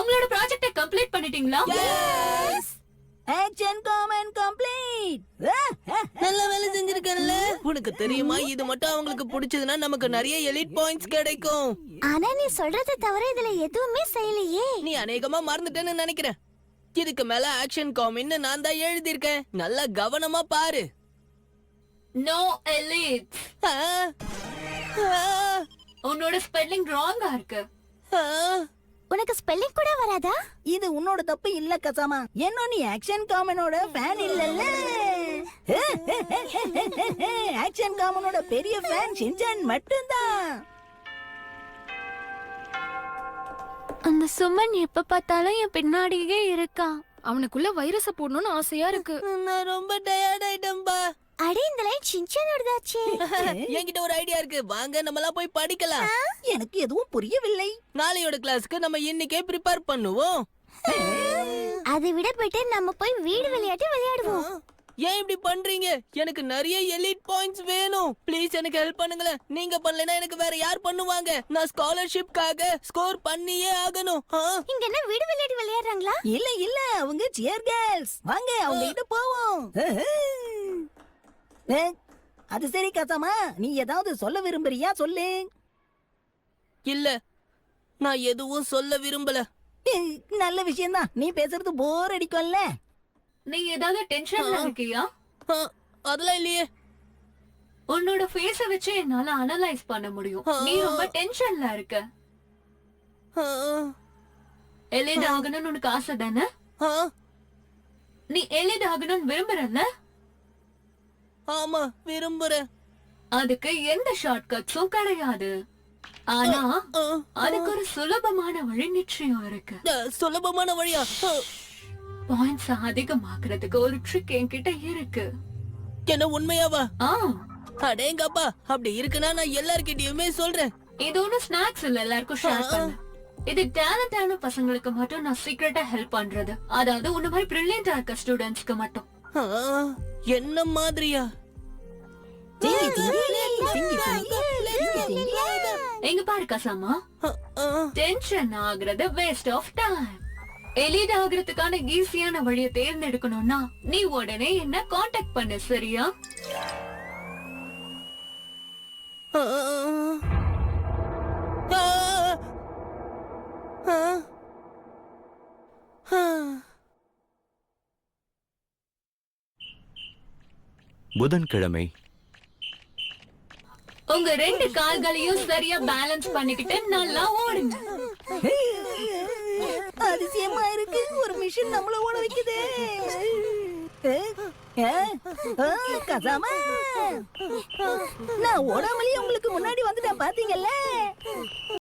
உங்களோட ப்ராஜெக்ட்ட கம்ப்ளீட் பண்ணிட்டீங்களா? Action common complete. நல்ல வேலை செஞ்சிருக்கல. உனக்கு தெரியுமா, இது மட்டும் அவங்களுக்கு பிடிச்சதுன்னா நமக்கு நிறைய எலிட் பாயிண்ட்ஸ் கிடைக்கும். ஆனா நீ சொல்றத தவிர இதுல எதுவுமே செய்யலையே. நீ அநேகமா மறந்துட்டேன்னு நினைக்கிறேன். இதுக்கு மேல ஆக்ஷன் காமின்னு நான் தான் எழுதியிருக்கேன். நல்லா கவனமா பாரு. No elite. ஆ, ஆ, உன்னோட ஸ்பெல்லிங் ராங்கா இருக்கு. ஆ. உனக்கு ஸ்பெல்லிங் கூட வராதா? இது உன்னோட தப்பு இல்ல கசாமா. என்ன நீ ஆக்ஷன் காமனோட ஃபேன் இல்லல்ல? ஆக்ஷன் காமனோட பெரிய ஃபேன் ஷின்சான் மட்டும்தான். அந்த சுமன் எப்ப பார்த்தாலும் என் பின்னாடியே இருக்கான். அவனுக்குள்ள வைரஸ போடணும்னு ஆசையா இருக்கு. நான் ரொம்ப டயர்ட் ஆயிட்டேன்பா. அடே இந்த லைன் ஷின்சானோடதாச்சே. என்கிட்ட ஒரு ஐடியா இருக்கு. வாங்க நம்மலாம் போய் படிக்கலாம். எனக்கு எதுவும் புரியவில்லை. நாளையோட கிளாஸ்க்கு நம்ம இன்னைக்கே ப்ரிப்பேர் பண்ணுவோம். அதை விட பெட்டர் நம்ம போய் வீடு விளையாட்டு விளையாடுவோம். ஏன் இப்படி பண்றீங்க? எனக்கு நிறைய எலிட் பாயிண்ட்ஸ் வேணும். ப்ளீஸ் எனக்கு ஹெல்ப் பண்ணுங்களேன். நீங்க பண்ணலனா எனக்கு வேற யார் பண்ணுவாங்க? நான் ஸ்காலர்ஷிப்காக ஸ்கோர் பண்ணியே ஆகணும். இங்க என்ன வீடு விளையாட்டு விளையாடுறாங்களா? இல்ல இல்ல, அவங்க சியர் கேர்ள்ஸ். வாங்க அவங்க கிட்ட போவோம். அது சரி கசாமா, நீ ஏதாவது சொல்ல விரும்புறியா? சொல்லு. இல்ல, நான் எதுவும் சொல்ல விரும்பல. நல்ல விஷயம்தான். நீ பேசுறது போர் அடிக்கும்ல. நீ ஏதாவது டென்ஷன்ல இருக்கியா? அதெல்லாம் இல்லையே. உன்னோட ஃபேஸ வச்சு என்னால அனலைஸ் பண்ண முடியும். நீ ரொம்ப டென்ஷன்ல இருக்க. எலிட் ஆகணும்னு உனக்கு ஆசை தானே? நீ எலிட் ஆகணும்னு விரும்புறல்ல? ஆமா, விரும்புறேன். அதுக்கு எந்த ஷார்ட்கட்ஸும் கிடையாது. ஆனா அதுக்கு ஒரு சுலபமான வழி நிச்சயம் இருக்கு. சுலபமான வழியா? பாயிண்ட்ஸ் அதிகமாக்குறதுக்கு ஒரு ட்ரிக் என்கிட்ட இருக்கு. என்ன, உண்மையாவா? ஆ, அடேங்கப்பா, அப்படி இருக்குன்னா நான் எல்லார்கிட்டயுமே சொல்றேன். இது ஒண்ணு ஸ்நாக்ஸ் இல்ல, எல்லாருக்கும் ஷேர் பண்ணு. இது டேலண்டான பசங்களுக்கு மட்டும் நான் சீக்கிரட்டா ஹெல்ப் பண்றது. அதாவது உன்ன மாதிரி பிரில்லியண்டா இருக்க ஸ்டூடெண்ட்ஸ்க்கு மட்டும். என்ன மாதிரியா? எங்க பாரு கசாமா, டென்ஷன் ஆகுறது வேஸ்ட் ஆஃப் டைம். எலிட் ஆகுறதுக்கான ஈஸியான வழியை தேர்ந்தெடுக்கணும்னா நீ உடனே என்ன காண்டாக்ட் பண்ணு, சரியா? புதன்கிழமை. உங்க ரெண்டு கால்களையும் சரியா பேலன்ஸ் பண்ணிக்கிட்டு நல்லா ஓடுங்க. அதிசயமா இருக்கு, ஒரு மிஷின் நம்மள ஓட வைக்குதே. கசாமா, நான் ஓடாமலேயே உங்களுக்கு முன்னாடி வந்துட்டேன், பாத்தீங்கல்ல?